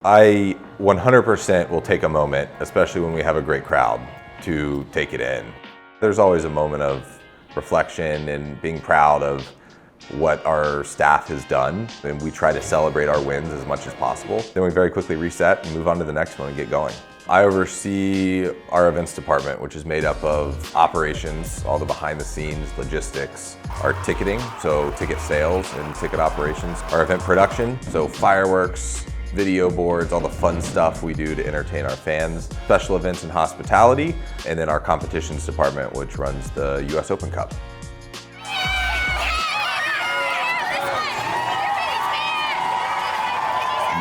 I 100% will take a moment, especially when we have a great crowd, to take it in. There's always a moment of reflection and being proud of what our staff has done, and we try to celebrate our wins as much as possible. Then we very quickly reset and move on to the next one and get going. I oversee our events department, which is made up of operations, all the behind the scenes, logistics, our ticketing, so ticket sales and ticket operations, our event production, so fireworks, video boards, all the fun stuff we do to entertain our fans, special events and hospitality, and then our competitions department, which runs the US Open Cup.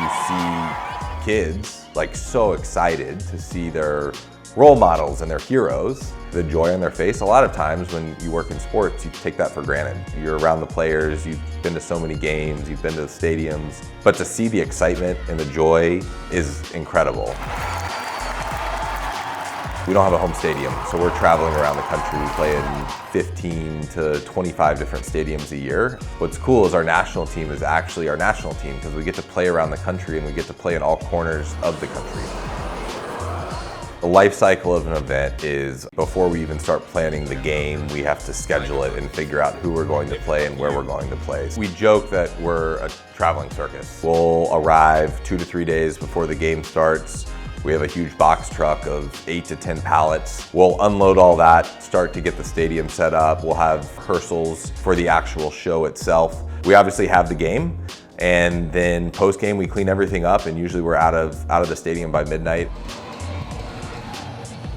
You see kids like so excited to see their role models and their heroes, the joy on their face. A lot of times when you work in sports, you take that for granted. You're around the players, you've been to so many games, you've been to the stadiums, but to see the excitement and the joy is incredible. We don't have a home stadium, so we're traveling around the country playing 15 to 25 different stadiums a year. What's cool is our national team is actually our national team because we get to play around the country and we get to play in all corners of the country. The life cycle of an event is before we even start planning the game, we have to schedule it and figure out who we're going to play and where we're going to play. We joke that we're a traveling circus. We'll arrive 2 to 3 days before the game starts. We have a huge box truck of 8 to 10 pallets. We'll unload all that, start to get the stadium set up. We'll have rehearsals for the actual show itself. We obviously have the game, and then post-game we clean everything up, and usually we're out of the stadium by midnight.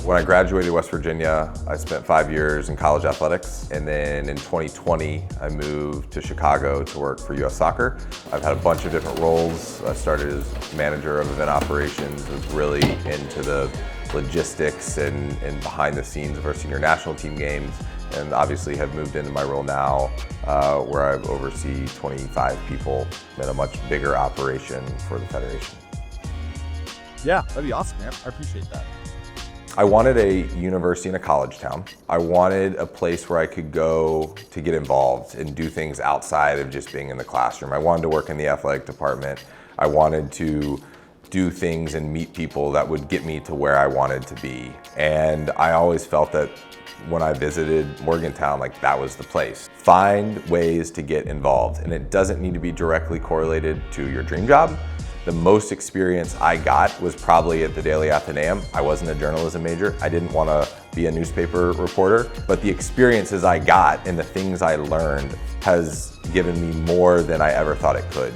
When I graduated West Virginia, I spent 5 years in college athletics, and then in 2020, I moved to Chicago to work for US Soccer. I've had a bunch of different roles. I started as manager of event operations, was really into the logistics and behind the scenes of our senior national team games, and obviously have moved into my role now where I oversee 25 people in a much bigger operation for the Federation. Yeah, that'd be awesome, man. I appreciate that. I wanted a university in a college town. I wanted a place where I could go to get involved and do things outside of just being in the classroom. I wanted to work in the athletic department. I wanted to do things and meet people that would get me to where I wanted to be. And I always felt that when I visited Morgantown, like that was the place. Find ways to get involved, and it doesn't need to be directly correlated to your dream job. The most experience I got was probably at the Daily Athenaeum. I wasn't a journalism major. I didn't want to be a newspaper reporter, but the experiences I got and the things I learned has given me more than I ever thought it could.